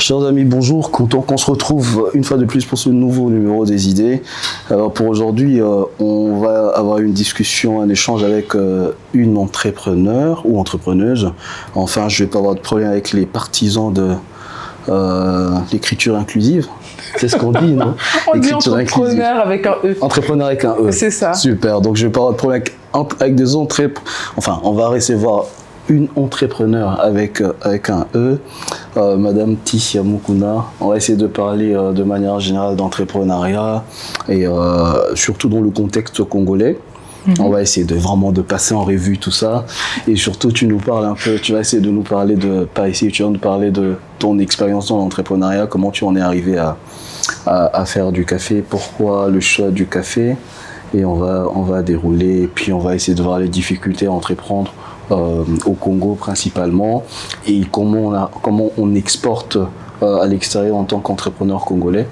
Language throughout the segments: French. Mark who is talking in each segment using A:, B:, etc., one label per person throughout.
A: Chers amis, bonjour, content qu'on se retrouve une fois de plus pour ce nouveau numéro des idées. Alors pour aujourd'hui, on va avoir une discussion, un échange avec une entrepreneur ou entrepreneuse. Enfin, je ne vais pas avoir de problème avec les partisans de l'écriture inclusive. C'est ce qu'on dit, non?
B: On dit entrepreneur avec un E.
A: Entrepreneur avec un E.
B: C'est ça.
A: Super, donc je ne vais pas avoir de problème avec des entrepreneurs. Enfin, on va recevoir une entrepreneur avec un E, Madame Tissia Mukuna. On va essayer de parler de manière générale d'entrepreneuriat et surtout dans le contexte congolais. On va essayer de passer en revue tout ça. Et surtout, tu vas essayer de nous parler tu vas nous parler de ton expérience dans l'entrepreneuriat, comment tu en es arrivé à faire du café, pourquoi le choix du café. Et on va dérouler, et puis on va essayer de voir les difficultés à entreprendre au Congo principalement, et comment on exporte à l'extérieur en tant qu'entrepreneur congolais.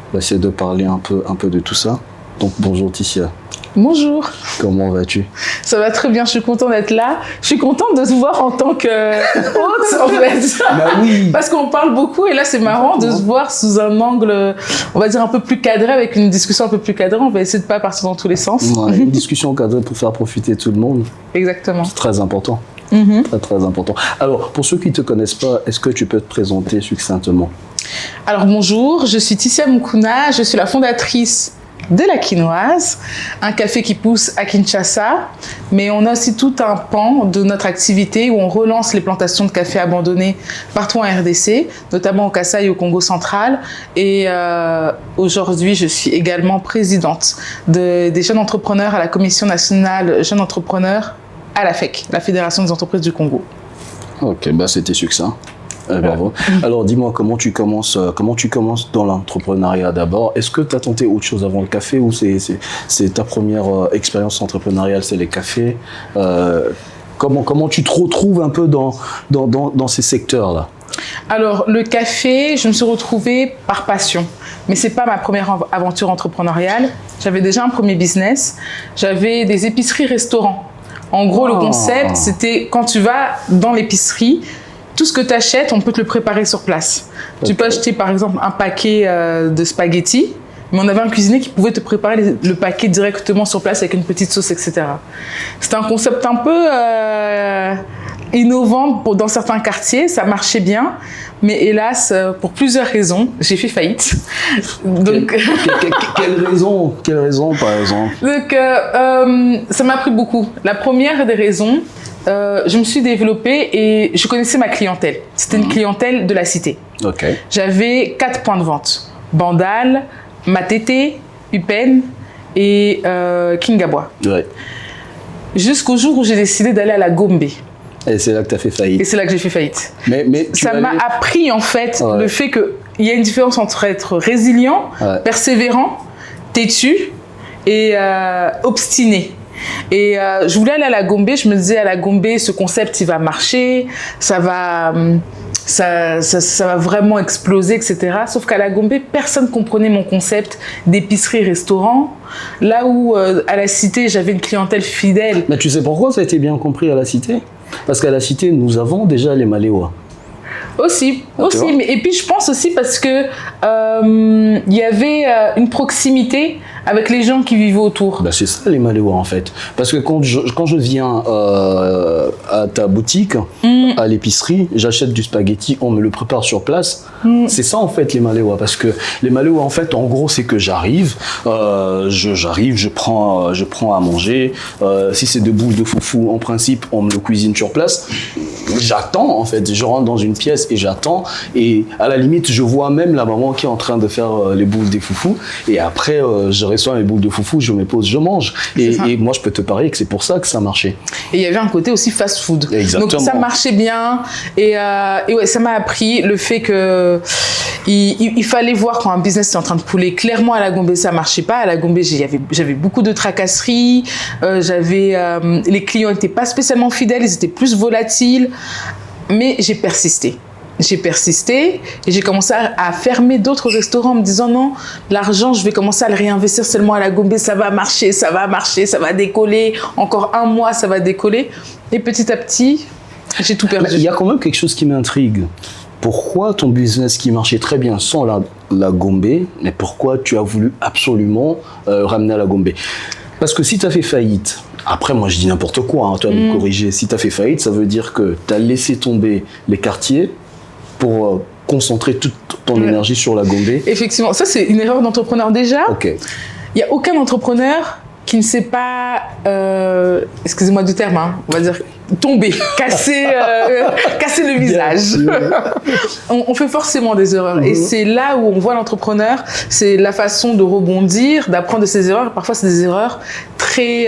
A: On va essayer de parler un peu de tout ça. Donc bonjour Tissia.
B: Bonjour.
A: Comment vas-tu? Ça
B: va très bien, je suis contente d'être là. Je suis contente de te voir en tant qu'hôte, en fait.
A: Bah oui.
B: Parce qu'on parle beaucoup et là, c'est marrant de se voir sous un angle, on va dire, un peu plus cadré, avec une discussion un peu plus cadrée. On va essayer de ne pas partir dans tous les sens.
A: Ouais, une discussion cadrée pour faire profiter tout le monde.
B: Exactement.
A: C'est très important. Très important. Alors, pour ceux qui ne te connaissent pas, est-ce que tu peux te présenter succinctement?
B: Alors, bonjour, je suis Tissia Mukuna, je suis la fondatrice de la Quinoise, un café qui pousse à Kinshasa, mais on a aussi tout un pan de notre activité où on relance les plantations de café abandonnées partout en RDC, notamment au Kasaï et au Congo central. Et aujourd'hui, je suis également présidente des jeunes entrepreneurs à la Commission nationale jeunes entrepreneurs à la FEC, la Fédération des entreprises du Congo. Ok,
A: bah c'était succinct. Bravo. Alors dis-moi, comment tu commences dans l'entrepreneuriat d'abord? Est-ce que tu as tenté autre chose avant le café, ou c'est ta première expérience entrepreneuriale, c'est les cafés? Comment tu te retrouves un peu dans ces secteurs-là?
B: Alors le café, je me suis retrouvée par passion, mais c'est pas ma première aventure entrepreneuriale. J'avais déjà un premier business, j'avais des épiceries-restaurants. En gros, le concept, c'était quand tu vas dans l'épicerie, tout ce que tu achètes, on peut te le préparer sur place. Okay. Tu peux acheter par exemple un paquet de spaghettis, mais on avait un cuisinier qui pouvait te préparer le paquet directement sur place avec une petite sauce, etc. C'était un concept un peu innovant dans certains quartiers, ça marchait bien, mais hélas, pour plusieurs raisons, j'ai fait faillite. Donc,
A: quelle raison par exemple?
B: Donc, ça m'a pris beaucoup. La première des raisons, je me suis développée et je connaissais ma clientèle. C'était une clientèle de la cité.
A: Okay.
B: J'avais 4 points de vente. Bandal, Matete, Upen et Kingabwa.
A: Ouais.
B: Jusqu'au jour où j'ai décidé d'aller à la Gombe.
A: Et c'est là que tu as fait faillite.
B: Et c'est là que j'ai fait faillite.
A: Mais
B: ça m'a appris en fait le fait qu'il y a une différence entre être résilient, persévérant, têtu et obstiné. Et je voulais aller à la Gombe, je me disais à la Gombe, ce concept il va marcher, ça va vraiment exploser, etc. Sauf qu'à la Gombe, personne ne comprenait mon concept d'épicerie-restaurant. Là où à la cité, j'avais une clientèle fidèle.
A: Mais tu sais pourquoi ça a été bien compris à la cité? Parce qu'à la cité, nous avons déjà les Maléois.
B: Aussi. Mais, et puis je pense aussi parce que il y avait une proximité avec les gens qui vivaient autour.
A: Bah c'est ça les Maléois en fait. Parce que quand je viens à ta boutique, à l'épicerie, j'achète du spaghetti, on me le prépare sur place. C'est ça en fait les Maléois. Parce que les Maléois en fait, en gros, c'est que j'arrive, je prends à manger. Si c'est de boules de foufou, en principe, on me le cuisine sur place. J'attends en fait, je rentre dans une pièce et j'attends, et à la limite je vois même la maman qui est en train de faire les boules des foufous, et après je reçois mes boules de foufou, je me pose, je mange, et moi je peux te parier que c'est pour ça que ça marchait.
B: Et il y avait un côté aussi fast food.
A: Exactement.
B: Donc ça marchait bien, et ouais, ça m'a appris le fait que il fallait voir quand un business était en train de couler. Clairement à la Gombe ça marchait pas. À la Gombe j'avais beaucoup de tracasseries, les clients n'étaient pas spécialement fidèles, ils étaient plus volatiles. Mais j'ai persisté et j'ai commencé à fermer d'autres restaurants en me disant non, l'argent, je vais commencer à le réinvestir seulement à la Gombe, ça va marcher, ça va décoller, encore un mois, ça va décoller. Et petit à petit, j'ai tout perdu.
A: Il y a quand même quelque chose qui m'intrigue. pourquoi ton business qui marchait très bien sans la Gombe, mais pourquoi tu as voulu absolument ramener à la Gombe? Parce que si tu as fait faillite, après moi je dis n'importe quoi, hein, tu vas me corriger, si tu as fait faillite, ça veut dire que tu as laissé tomber les quartiers pour concentrer toute ton énergie sur la Gombe.
B: Effectivement, ça c'est une erreur d'entrepreneur déjà.
A: Ok.
B: Il n'y a aucun entrepreneur qui ne sait pas, excusez-moi du terme, hein, on va dire tomber, casser le visage. On fait forcément des erreurs. Et c'est là où on voit l'entrepreneur, c'est la façon de rebondir, d'apprendre de ses erreurs. Parfois, c'est des erreurs très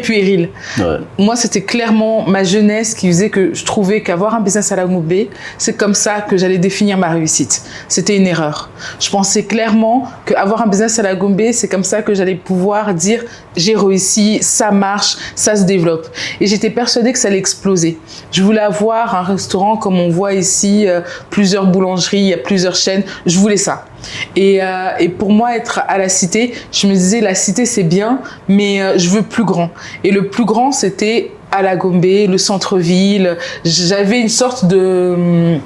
B: puériles. Ouais. Moi, c'était clairement ma jeunesse qui faisait que je trouvais qu'avoir un business à la Gombe, c'est comme ça que j'allais définir ma réussite. C'était une erreur. Je pensais clairement qu'avoir un business à la Gombe, c'est comme ça que j'allais pouvoir dire j'ai réussi, ça marche, ça se développe. Et j'étais persuadée que ça allait exploser. Je voulais avoir un restaurant comme on voit ici, plusieurs boulangeries, il y a plusieurs chaînes. Je voulais ça. Et pour moi, être à la cité, je me disais la cité c'est bien, mais je veux plus grand. Et le plus grand, c'était à la Gombe, le centre-ville. J'avais une sorte de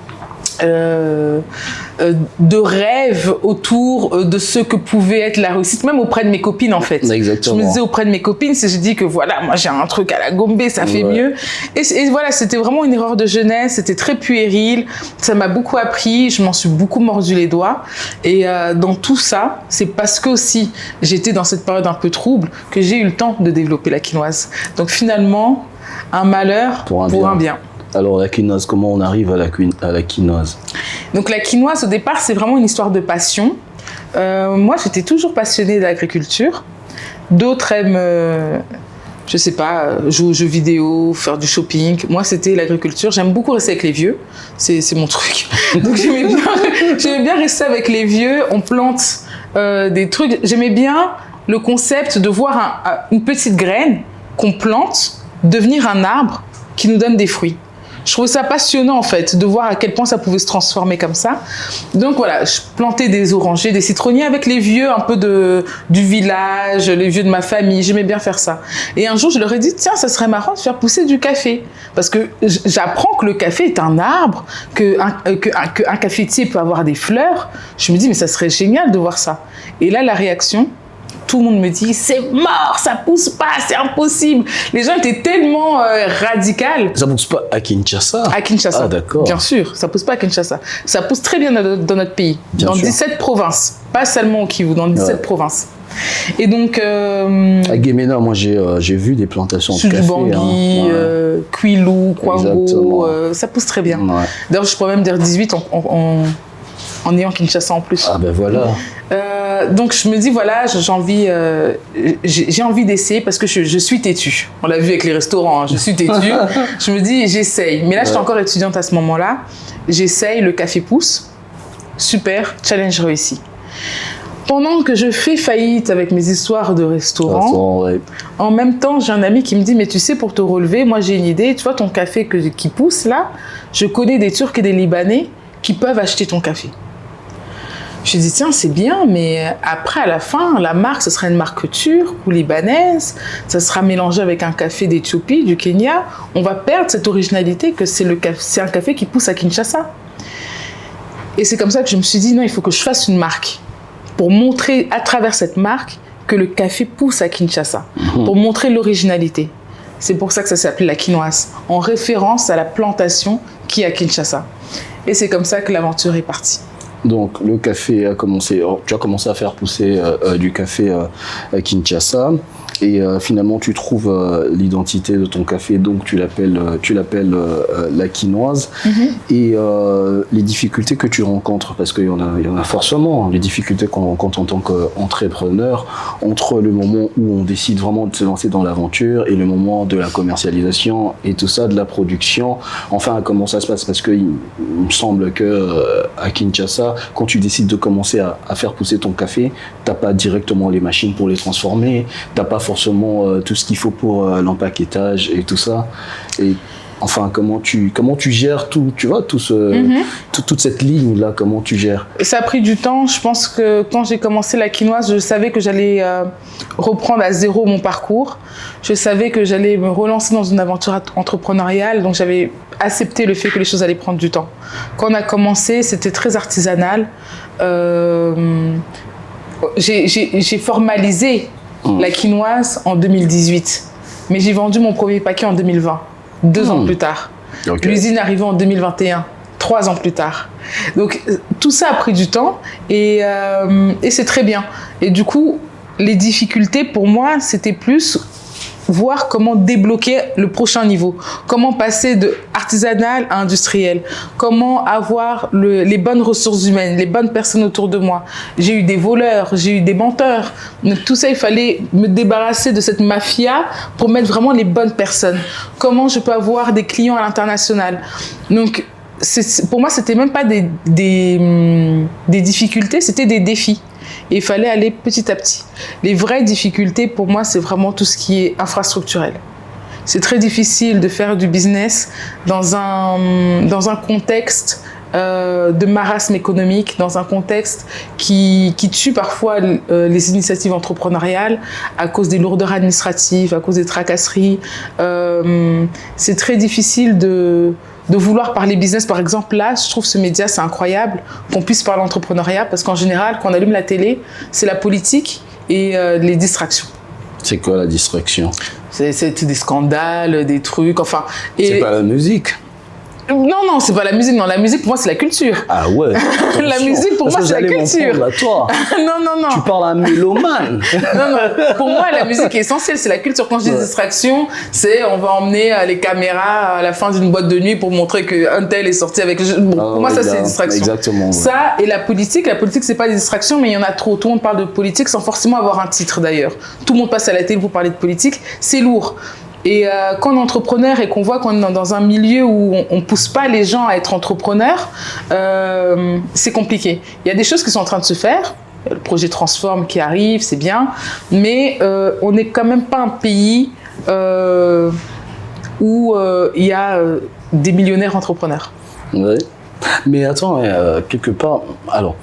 B: rêve autour de ce que pouvait être la réussite, même auprès de mes copines en fait.
A: Exactement.
B: Je me disais auprès de mes copines, si je dis que voilà, moi j'ai un truc à la Gombe, ça fait mieux. Et voilà, c'était vraiment une erreur de jeunesse, c'était très puéril, ça m'a beaucoup appris, je m'en suis beaucoup mordu les doigts. Et dans tout ça, c'est parce que aussi j'étais dans cette période un peu trouble que j'ai eu le temps de développer la quinoise. Donc finalement, un malheur pour un bien.
A: Alors la quinoise, comment on arrive à la quinoise?
B: Donc la quinoise, au départ, c'est vraiment une histoire de passion. Moi, j'étais toujours passionnée d'agriculture. D'autres aiment, je sais pas, jouer aux jeux vidéo, faire du shopping. Moi, c'était l'agriculture. J'aime beaucoup rester avec les vieux. C'est mon truc. Donc j'aimais bien rester avec les vieux. On plante des trucs. J'aimais bien le concept de voir une petite graine qu'on plante devenir un arbre qui nous donne des fruits. Je trouvais ça passionnant en fait, de voir à quel point ça pouvait se transformer comme ça. Donc voilà, je plantais des orangers, des citronniers avec les vieux un peu du village, les vieux de ma famille. J'aimais bien faire ça. Et un jour, je leur ai dit, tiens, ça serait marrant de faire pousser du café. Parce que j'apprends que le café est un arbre, qu'un cafetier peut avoir des fleurs. Je me dis, mais ça serait génial de voir ça. Et là, la réaction, tout le monde me dit, c'est mort, ça pousse pas, c'est impossible. Les gens étaient tellement radicaux.
A: Ça pousse pas à Kinshasa?
B: À Kinshasa.
A: Ah, d'accord.
B: Bien sûr, ça pousse pas à Kinshasa. Ça pousse très bien dans notre pays,
A: bien
B: dans
A: sûr.
B: 17 provinces. Pas seulement au Kivu, dans 17 provinces. Et donc...
A: à Guéména, moi, j'ai vu des plantations de café.
B: Du Bangui, Kwilu, Kwango, ça pousse très bien.
A: Ouais.
B: D'ailleurs, je pourrais même dire 18 en ayant Kinshasa en plus.
A: Ah ben voilà.
B: Donc je me dis voilà, j'ai envie d'essayer parce que je suis têtue. On l'a vu avec les restaurants, hein, je suis têtue. Je me dis j'essaye. Mais là, j'étais encore étudiante à ce moment-là. J'essaye, le café pousse. Super, challenge réussi. Pendant que je fais faillite avec mes histoires de restaurant, en même temps, j'ai un ami qui me dit, mais tu sais, pour te relever, moi j'ai une idée. Tu vois ton café qui pousse là, je connais des Turcs et des Libanais qui peuvent acheter ton café. Je dis, tiens, c'est bien, mais après, à la fin, la marque, ce sera une marque turque ou libanaise, ça sera mélangé avec un café d'Éthiopie, du Kenya. On va perdre cette originalité que c'est un café qui pousse à Kinshasa. Et c'est comme ça que je me suis dit, non, il faut que je fasse une marque pour montrer à travers cette marque que le café pousse à Kinshasa, pour montrer l'originalité. C'est pour ça que ça s'appelle la quinoise, en référence à la plantation qui est à Kinshasa. Et c'est comme ça que l'aventure est partie.
A: Donc le café a commencé, tu as commencé à faire pousser du café à Kinshasa et finalement tu trouves l'identité de ton café, donc tu l'appelles la quinoise. Et les difficultés que tu rencontres, parce qu'il y en a forcément, les difficultés qu'on rencontre en tant qu'entrepreneur entre le moment où on décide vraiment de se lancer dans l'aventure et le moment de la commercialisation et tout ça, de la production. Enfin, comment ça se passe? Parce qu'il me semble que à Kinshasa, quand tu décides de commencer à faire pousser ton café, t'as pas directement les machines pour les transformer, t'as pas forcément tout ce qu'il faut pour l'empaquetage et tout ça. Et enfin, comment tu gères tout, tu vois, toute cette ligne-là, comment tu gères?
B: Ça a pris du temps. Je pense que quand j'ai commencé la quinoise, je savais que j'allais reprendre à zéro mon parcours. Je savais que j'allais me relancer dans une aventure entrepreneuriale, donc j'avais accepté le fait que les choses allaient prendre du temps. Quand on a commencé, c'était très artisanal. J'ai formalisé la quinoise en 2018, mais j'ai vendu mon premier paquet en 2020, 2 ans plus tard. Okay. L'usine est arrivée en 2021, 3 ans plus tard. Donc tout ça a pris du temps et c'est très bien. Et du coup, les difficultés pour moi, c'était plus voir comment débloquer le prochain niveau, comment passer de artisanal à industriel, comment avoir les bonnes ressources humaines, les bonnes personnes autour de moi. J'ai eu des voleurs, j'ai eu des menteurs. Donc, tout ça, il fallait me débarrasser de cette mafia pour mettre vraiment les bonnes personnes. Comment je peux avoir des clients à l'international. Donc, pour moi, c'était même pas des difficultés, c'était des défis. Et il fallait aller petit à petit. Les vraies difficultés, pour moi, c'est vraiment tout ce qui est infrastructurel. C'est très difficile de faire du business dans un contexte de marasme économique, dans un contexte qui tue parfois les initiatives entrepreneuriales à cause des lourdeurs administratives, à cause des tracasseries. C'est très difficile de vouloir parler business. Par exemple, là, je trouve ce média, c'est incroyable qu'on puisse parler entrepreneuriat parce qu'en général, quand on allume la télé, c'est la politique et les distractions.
A: C'est quoi la distraction?
B: C'est des scandales, des trucs, enfin...
A: C'est pas la musique?
B: Non, c'est pas la musique. Non, la musique, pour moi, c'est la culture.
A: Ah ouais.
B: La musique, pour moi, c'est la culture.
A: À toi.
B: Non.
A: Tu parles à un mélomane.
B: Non. Pour moi, la musique est essentielle. C'est la culture. Quand je dis distraction, c'est on va emmener les caméras à la fin d'une boîte de nuit pour montrer qu'un tel est sorti avec... pour moi, ça, c'est une distraction.
A: Exactement. Ouais.
B: Ça et la politique, c'est pas des distractions, mais il y en a trop. Tout le monde parle de politique sans forcément avoir un titre, d'ailleurs. Tout le monde passe à la télé pour parler de politique. C'est lourd. Et quand on est entrepreneur et qu'on voit qu'on est dans un milieu où on ne pousse pas les gens à être entrepreneurs, c'est compliqué. Il y a des choses qui sont en train de se faire. Le projet Transform qui arrive, c'est bien. Mais on n'est quand même pas un pays où il y a des millionnaires entrepreneurs.
A: Oui. Mais attends, quelque part... Alors,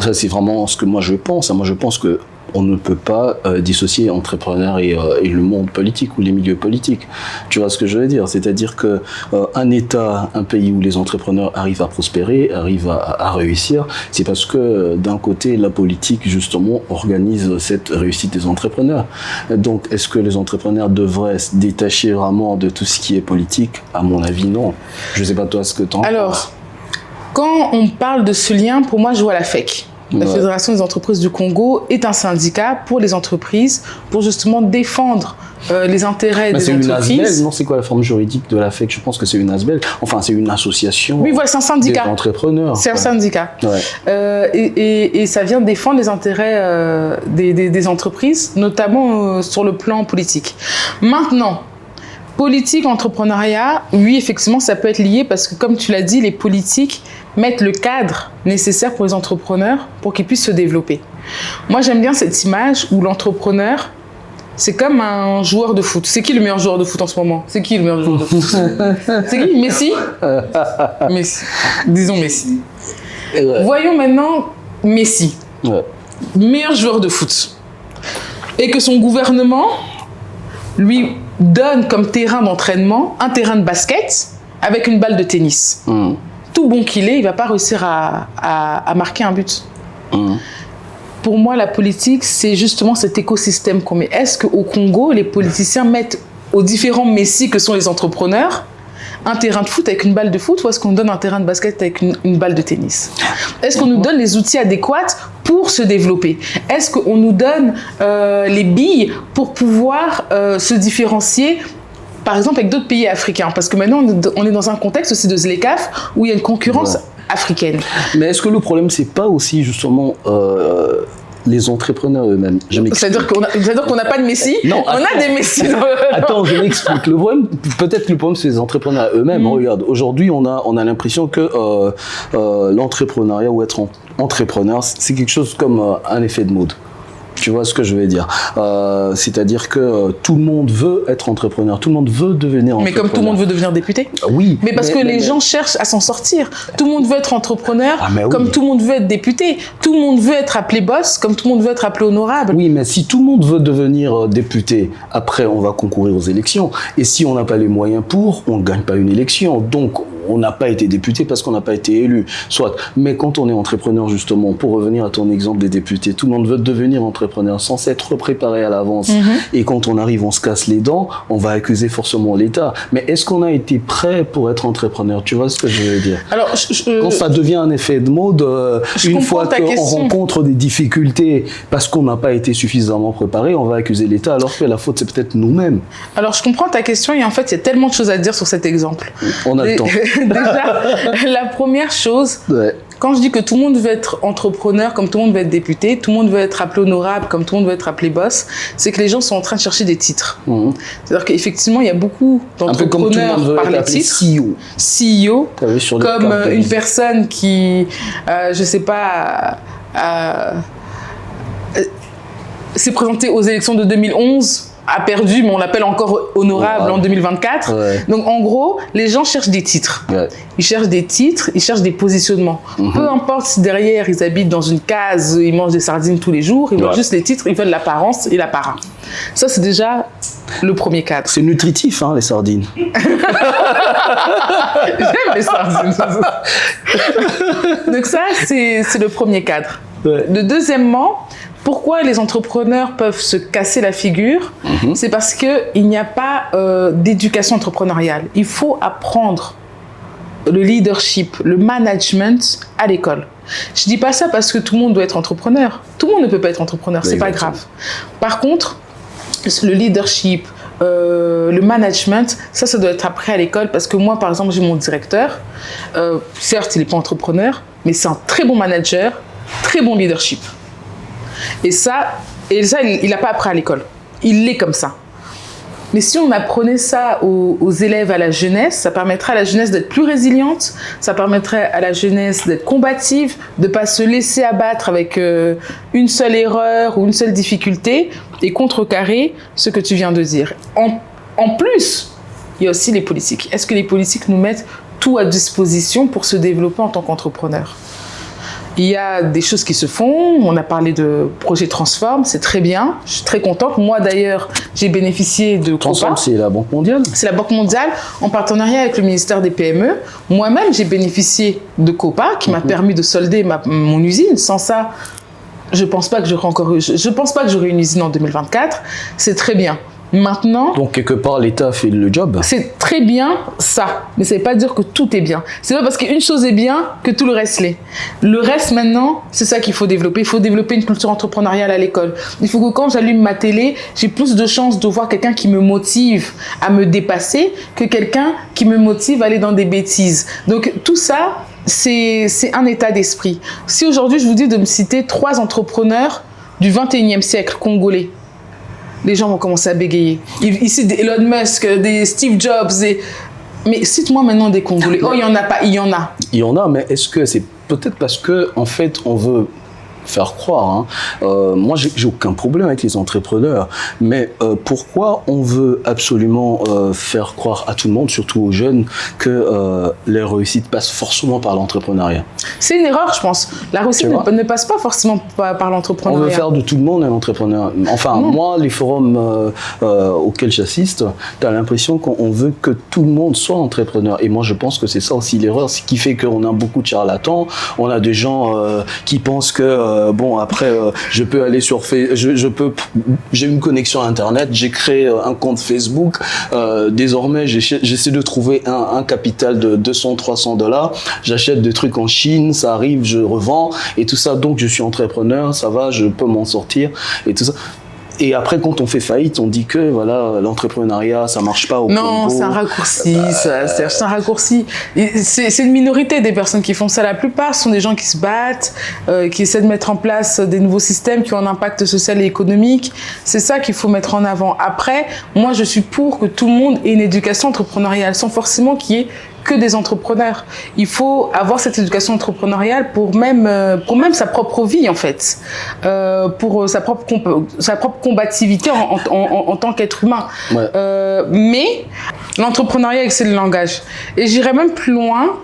A: ça c'est vraiment ce que moi je pense. Moi je pense que on ne peut pas dissocier entrepreneur et le monde politique ou les milieux politiques. Tu vois ce que je veux dire? C'est-à-dire que un État, un pays où les entrepreneurs arrivent à prospérer, arrivent à réussir, c'est parce que d'un côté, la politique, justement, organise cette réussite des entrepreneurs. Donc, est-ce que les entrepreneurs devraient se détacher vraiment de tout ce qui est politique? À mon avis, non. Je ne sais pas toi ce que tu en penses.
B: Alors, quand on parle de ce lien, pour moi, je vois la FEC. La Fédération des entreprises du Congo est un syndicat pour les entreprises, pour justement défendre les intérêts des entreprises.
A: C'est une ASBEL, non? C'est quoi la forme juridique de la FEC? Je pense que c'est une ASBEL. Enfin, c'est une association.
B: Oui, voilà, c'est un syndicat.
A: Des entrepreneurs.
B: C'est un syndicat.
A: Ouais.
B: Et ça vient défendre les intérêts des entreprises, notamment sur le plan politique. Maintenant, politique, entrepreneuriat, oui, effectivement, ça peut être lié parce que, comme tu l'as dit, les politiques mettre le cadre nécessaire pour les entrepreneurs pour qu'ils puissent se développer. Moi, j'aime bien cette image où l'entrepreneur, c'est comme un joueur de foot. C'est qui le meilleur joueur de foot en ce moment? C'est qui le meilleur joueur de foot? C'est qui? Messi? Messi. Disons Messi. Ouais. Voyons maintenant Messi, meilleur joueur de foot. Et que son gouvernement lui donne comme terrain d'entraînement un terrain de basket avec une balle de tennis. Tout bon qu'il est, il ne va pas réussir à marquer un but. Pour moi, la politique, c'est justement cet écosystème qu'on met. Est-ce qu'au Congo, les politiciens mettent aux différents Messi que sont les entrepreneurs un terrain de foot avec une balle de foot ou est-ce qu'on donne un terrain de basket avec une balle de tennis? Est-ce qu'on nous donne les outils adéquats pour se développer? Est-ce qu'on nous donne les billes pour pouvoir se différencier par exemple avec d'autres pays africains, parce que maintenant on est dans un contexte aussi de ZLECAf où il y a une concurrence africaine.
A: Mais est-ce que le problème c'est pas aussi justement les entrepreneurs eux-mêmes?
B: C'est-à-dire qu'on n'a pas de Messi? Non, on a des Messi.
A: Attends, je m'explique. Le problème, peut-être le problème c'est les entrepreneurs eux-mêmes. Regarde, aujourd'hui on a l'impression que l'entrepreneuriat ou être entrepreneur, c'est quelque chose comme un effet de mode. Tu vois ce que je veux dire? C'est-à-dire que tout le monde veut être entrepreneur, tout le monde veut devenir entrepreneur.
B: Mais comme tout le monde veut devenir député.
A: Oui.
B: Mais parce que les gens cherchent à s'en sortir. Tout le monde veut être entrepreneur,
A: oui.
B: comme tout le monde veut être député. Tout le monde veut être appelé boss, comme tout le monde veut être appelé honorable.
A: Oui, mais si tout le monde veut devenir député, après on va concourir aux élections. Et si on n'a pas les moyens pour, on ne gagne pas une élection. Donc on n'a pas été député parce qu'on n'a pas été élu. Soit. Mais quand on est entrepreneur, justement, pour revenir à ton exemple des députés, tout le monde veut devenir entrepreneur sans s'être préparé à l'avance. Et quand on arrive, on se casse les dents, on va accuser forcément l'État. Mais est-ce qu'on a été prêt pour être entrepreneur? Tu vois ce que je veux dire?
B: Alors,
A: quand ça devient un effet de mode, une fois qu'on rencontre des difficultés parce qu'on n'a pas été suffisamment préparé, on va accuser l'État alors que la faute, c'est peut-être nous-mêmes.
B: Alors, je comprends ta question et en fait, il y a tellement de choses à dire sur cet exemple.
A: On a le temps.
B: Déjà, la première chose, quand je dis que tout le monde veut être entrepreneur comme tout le monde veut être député, tout le monde veut être appelé honorable comme tout le monde veut être appelé boss, c'est que les gens sont en train de chercher des titres. C'est-à-dire qu'effectivement, il y a beaucoup d'entrepreneurs par les titres. CEO, comme une personne qui, je sais pas, s'est présentée aux élections de 2011, a perdu, mais on l'appelle encore honorable en 2024. Donc, en gros, les gens cherchent des titres. Ils cherchent des titres, ils cherchent des positionnements. Peu importe si derrière, ils habitent dans une case, ils mangent des sardines tous les jours, ils veulent juste les titres, ils veulent l'apparence et l'apparat. Ça, c'est déjà le premier cadre.
A: C'est nutritif, hein, les sardines.
B: J'aime les sardines. Donc ça, c'est le premier cadre. Le deuxièmement, pourquoi les entrepreneurs peuvent se casser la figure? C'est parce qu'il n'y a pas d'éducation entrepreneuriale. Il faut apprendre le leadership, le management à l'école. Je ne dis pas ça parce que tout le monde doit être entrepreneur. Tout le monde ne peut pas être entrepreneur, c'est pas grave. Par contre, le leadership, le management, ça doit être appris à l'école parce que moi, par exemple, j'ai mon directeur. Certes, il n'est pas entrepreneur, mais c'est un très bon manager, très bon leadership. Et ça, il n'a pas appris à l'école. Il l'est comme ça. Mais si on apprenait ça aux élèves, à la jeunesse, ça permettrait à la jeunesse d'être plus résiliente, ça permettrait à la jeunesse d'être combative, de ne pas se laisser abattre avec une seule erreur ou une seule difficulté et contrecarrer ce que tu viens de dire. En plus, il y a aussi les politiques. Est-ce que les politiques nous mettent tout à disposition pour se développer en tant qu'entrepreneur ? Il y a des choses qui se font. On a parlé de projet Transform, c'est très bien. Je suis très contente. Moi, d'ailleurs, j'ai bénéficié de
A: Transform, c'est la Banque mondiale.
B: C'est la Banque mondiale en partenariat avec le ministère des PME. Moi-même, j'ai bénéficié de COPA qui m'a permis de solder mon usine. Sans ça, je pense pas que j'aurais une usine en 2024. C'est très bien. Maintenant,
A: donc quelque part l'État fait le job.
B: C'est très bien ça, mais ça ne veut pas dire que tout est bien. C'est pas parce qu'une chose est bien que tout le reste l'est. Le reste maintenant, c'est ça qu'il faut développer. Il faut développer une culture entrepreneuriale à l'école. Il faut que quand j'allume ma télé, j'ai plus de chances de voir quelqu'un qui me motive à me dépasser que quelqu'un qui me motive à aller dans des bêtises. Donc tout ça, c'est un état d'esprit. Si aujourd'hui je vous dis de me citer 3 entrepreneurs du 21e siècle congolais, les gens vont commencer à bégayer. Ici, des Elon Musk, des Steve Jobs, mais cite-moi maintenant des Congolais. Oh, il n'y en a pas, il y en a.
A: Il y en a, mais est-ce que c'est peut-être parce que, en fait, on veut faire croire, moi j'ai aucun problème avec les entrepreneurs, mais pourquoi on veut absolument faire croire à tout le monde, surtout aux jeunes, que leur réussite passe forcément par l'entrepreneuriat? C'est
B: une erreur, je pense. La réussite ne passe pas forcément par l'entrepreneuriat.
A: On veut faire de tout le monde un entrepreneur. Enfin, moi, les forums auxquels j'assiste, tu as l'impression qu'on veut que tout le monde soit entrepreneur. Et moi, je pense que c'est ça aussi l'erreur, ce qui fait qu'on a beaucoup de charlatans. On a des gens qui pensent que je peux aller sur Facebook, j'ai une connexion Internet, j'ai créé un compte Facebook. Désormais, j'essaie de trouver un capital de $200-300. J'achète des trucs en Chine, ça arrive, je revends et tout ça. Donc, je suis entrepreneur, ça va, je peux m'en sortir et tout ça. Et après, quand on fait faillite, on dit que voilà, l'entrepreneuriat, ça marche pas au Congo.
B: Non, c'est un raccourci. C'est un raccourci. C'est une minorité des personnes qui font ça. La plupart sont des gens qui se battent, qui essaient de mettre en place des nouveaux systèmes qui ont un impact social et économique. C'est ça qu'il faut mettre en avant. Après, moi, je suis pour que tout le monde ait une éducation entrepreneuriale, sans forcément qu'il y ait que des entrepreneurs. Il faut avoir cette éducation entrepreneuriale pour même sa propre vie, en fait, pour sa propre combativité en tant qu'être humain.
A: Ouais.
B: Mais l'entrepreneuriat, c'est le langage. Et j'irais même plus loin,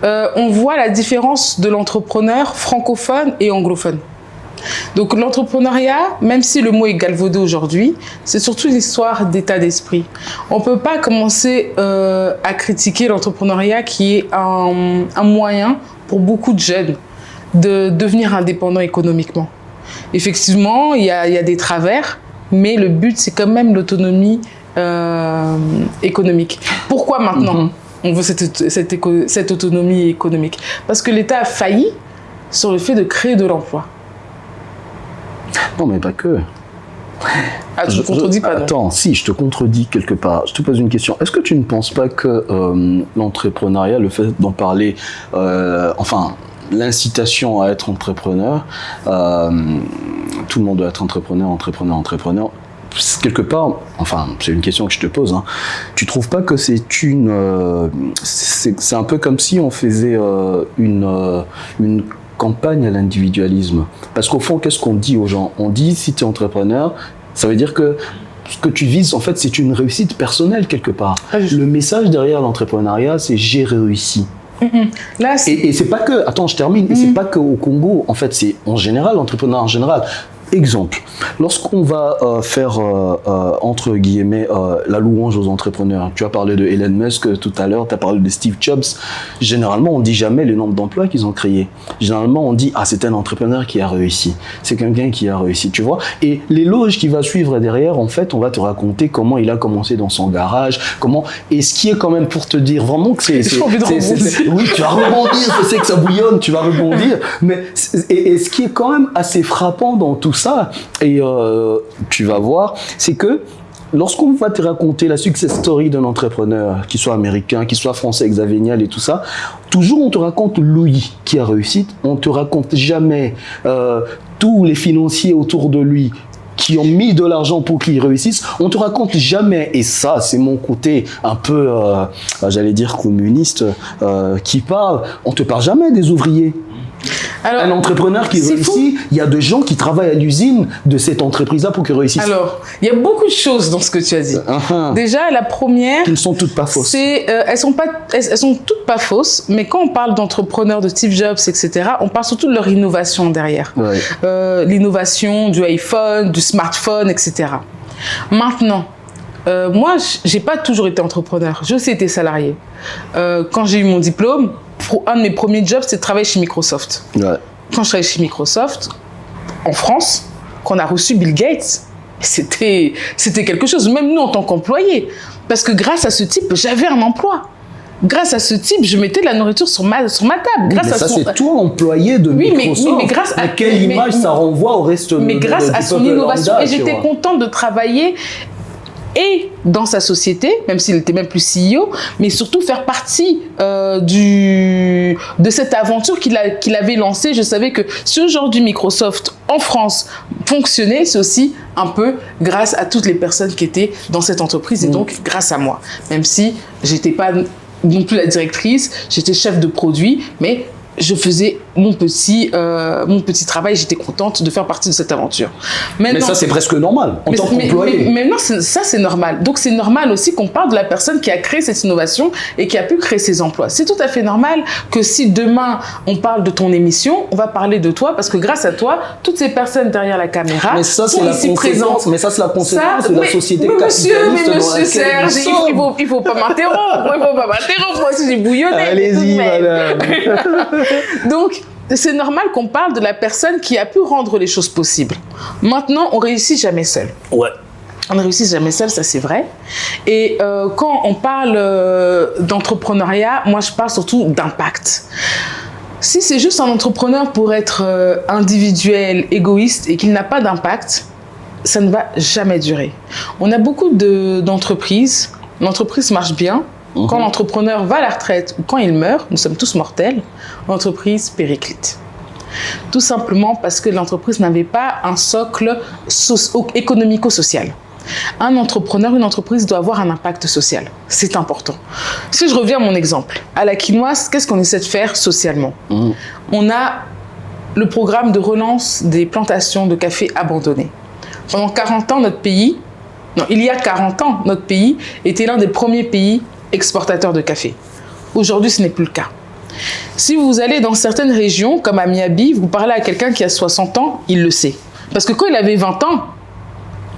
B: on voit la différence de l'entrepreneur francophone et anglophone. Donc l'entrepreneuriat, même si le mot est galvaudé aujourd'hui, c'est surtout une histoire d'état d'esprit. On ne peut pas commencer à critiquer l'entrepreneuriat qui est un moyen pour beaucoup de jeunes de devenir indépendants économiquement. Effectivement, il y a des travers, mais le but, c'est quand même l'autonomie économique. Pourquoi maintenant on veut cette autonomie économique? Parce que l'État a failli sur le fait de créer de l'emploi.
A: Non, mais pas que.
B: Ah, tu ne contredis pas, non?
A: Attends, si, je te contredis quelque part. Je te pose une question. Est-ce que tu ne penses pas que l'entrepreneuriat, le fait d'en parler, l'incitation à être entrepreneur, tout le monde doit être entrepreneur, quelque part, c'est une question que je te pose, hein. Tu trouves pas que c'est un peu comme si on faisait une campagne à l'individualisme? Parce qu'au fond, qu'est-ce qu'on dit aux gens? On dit, si tu es entrepreneur, ça veut dire que ce que tu vises, en fait, c'est une réussite personnelle quelque part. Le message derrière l'entrepreneuriat, c'est j'ai réussi. Là, et c'est pas que, attends, je termine, et c'est pas qu'au Congo, en fait, c'est en général, l'entrepreneuriat en général. Exemple, lorsqu'on va faire, entre guillemets, la louange aux entrepreneurs, tu as parlé de Elon Musk tout à l'heure, tu as parlé de Steve Jobs, généralement on ne dit jamais le nombre d'emplois qu'ils ont créés. Généralement on dit, ah, c'est un entrepreneur qui a réussi, c'est quelqu'un qui a réussi, tu vois. Et l'éloge qui va suivre derrière, en fait, on va te raconter comment il a commencé dans son garage, et ce qui est quand même pour te dire vraiment que oui, tu vas rebondir, je sais que ça bouillonne, tu vas rebondir, mais et ce qui est quand même assez frappant dans tout ça, et tu vas voir, c'est que lorsqu'on va te raconter la success story d'un entrepreneur, qu'il soit américain, qu'il soit français, Xavier Niel et tout ça, toujours on te raconte Louis qui a réussi, on te raconte jamais tous les financiers autour de lui qui ont mis de l'argent pour qu'ils réussissent, on te raconte jamais, et ça c'est mon côté un peu, j'allais dire communiste, qui parle, on te parle jamais des ouvriers. Alors, un entrepreneur qui réussit, il y a des gens qui travaillent à l'usine de cette entreprise-là pour qu'ils réussissent.
B: Alors, il y a beaucoup de choses dans ce que tu as dit. Déjà, la première...
A: Qui ne sont toutes pas fausses.
B: Elles sont toutes pas fausses, mais quand on parle d'entrepreneurs, de Steve Jobs, etc., on parle surtout de leur innovation derrière. Ouais. L'innovation du iPhone, du smartphone, etc. Maintenant, moi, j'ai pas toujours été entrepreneur. J'ai aussi été salarié. Quand j'ai eu mon diplôme, un de mes premiers jobs, c'est de travailler chez Microsoft. Ouais. Quand je travaillais chez Microsoft, en France, quand on a reçu Bill Gates, c'était quelque chose, même nous en tant qu'employés. Parce que grâce à ce type, j'avais un emploi. Grâce à ce type, je mettais de la nourriture sur ma table.
A: Oui, mais ça, c'est toi, employé de Microsoft. Mais grâce à quelle image ça renvoie au reste
B: mais grâce à son innovation. Et j'étais contente de travailler et dans sa société, même s'il était même plus CEO, mais surtout faire partie de cette aventure qu'il avait lancée. Je savais que si aujourd'hui Microsoft en France fonctionnait, c'est aussi un peu grâce à toutes les personnes qui étaient dans cette entreprise et donc grâce à moi. Même si j'étais pas non plus la directrice, j'étais chef de produit, mais je faisais mon petit travail, j'étais contente de faire partie de cette aventure.
A: Maintenant, mais ça, c'est presque normal, en tant qu'employé.
B: Mais non, ça, c'est normal. Donc, c'est normal aussi qu'on parle de la personne qui a créé cette innovation et qui a pu créer ces emplois. C'est tout à fait normal que si demain, on parle de ton émission, on va parler de toi parce que grâce à toi, toutes ces personnes derrière la caméra sont ici présentes.
A: Mais ça, c'est la conséquence de la société capitaliste.
B: Mais monsieur Serge, il faut pas m'interrompre. Moi aussi, j'ai bouillonné.
A: Allez-y, madame.
B: Donc, c'est normal qu'on parle de la personne qui a pu rendre les choses possibles. Maintenant, on réussit jamais seul.
A: Ouais.
B: On ne réussit jamais seul, ça c'est vrai. Et quand on parle d'entrepreneuriat, moi je parle surtout d'impact. Si c'est juste un entrepreneur pour être individuel, égoïste et qu'il n'a pas d'impact, ça ne va jamais durer. On a beaucoup d'entreprises, l'entreprise marche bien. Quand l'entrepreneur va à la retraite ou quand il meurt, nous sommes tous mortels, l'entreprise périclite. Tout simplement parce que l'entreprise n'avait pas un socle économico-social. Un entrepreneur, une entreprise doit avoir un impact social. C'est important. Si je reviens à mon exemple, à la quinoise, qu'est-ce qu'on essaie de faire socialement? On a le programme de relance des plantations de café abandonnées. Pendant 40 ans, notre pays, non, il y a 40 ans, notre pays était l'un des premiers pays exportateurs de café. Aujourd'hui, ce n'est plus le cas. Si vous allez dans certaines régions, comme à Miabi, vous parlez à quelqu'un qui a 60 ans, il le sait. Parce que quand il avait 20 ans,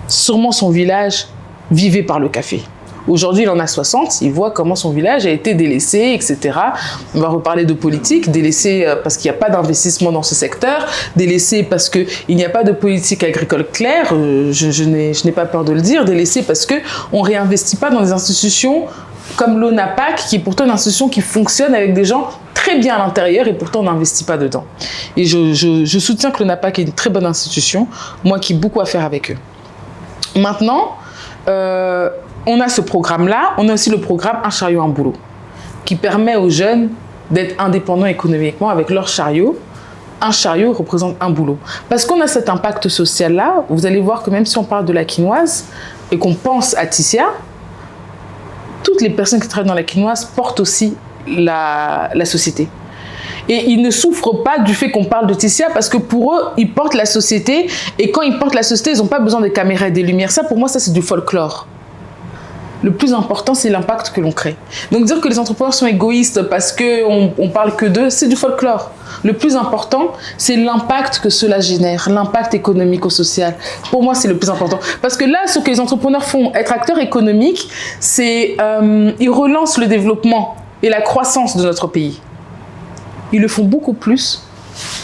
B: sûrement son village vivait par le café. Aujourd'hui, il en a 60, il voit comment son village a été délaissé, etc. On va reparler de politique, délaissé parce qu'il n'y a pas d'investissement dans ce secteur, délaissé parce qu'il n'y a pas de politique agricole claire, je n'ai pas peur de le dire, délaissé parce qu'on ne réinvestit pas dans des institutions comme l'ONAPAC, qui est pourtant une institution qui fonctionne avec des gens très bien à l'intérieur et pourtant on n'investit pas dedans. Et je soutiens que l'ONAPAC est une très bonne institution, moi qui ai beaucoup à faire avec eux. Maintenant, on a ce programme-là, on a aussi le programme Un chariot, un boulot, qui permet aux jeunes d'être indépendants économiquement avec leur chariot. Un chariot représente un boulot. Parce qu'on a cet impact social-là, vous allez voir que même si on parle de la quinoise et qu'on pense à Tissia, toutes les personnes qui travaillent dans la quinoise portent aussi la société. Et ils ne souffrent pas du fait qu'on parle de Tissia parce que pour eux, ils portent la société et quand ils portent la société, ils n'ont pas besoin des caméras et des lumières. Ça, pour moi, ça, c'est du folklore. Le plus important, c'est l'impact que l'on crée. Donc dire que les entrepreneurs sont égoïstes parce qu'on parle que d'eux, c'est du folklore. Le plus important, c'est l'impact que cela génère, l'impact économico-social. Pour moi, c'est le plus important. Parce que là, ce que les entrepreneurs font, être acteurs économiques, c'est ils relancent le développement et la croissance de notre pays. Ils le font beaucoup plus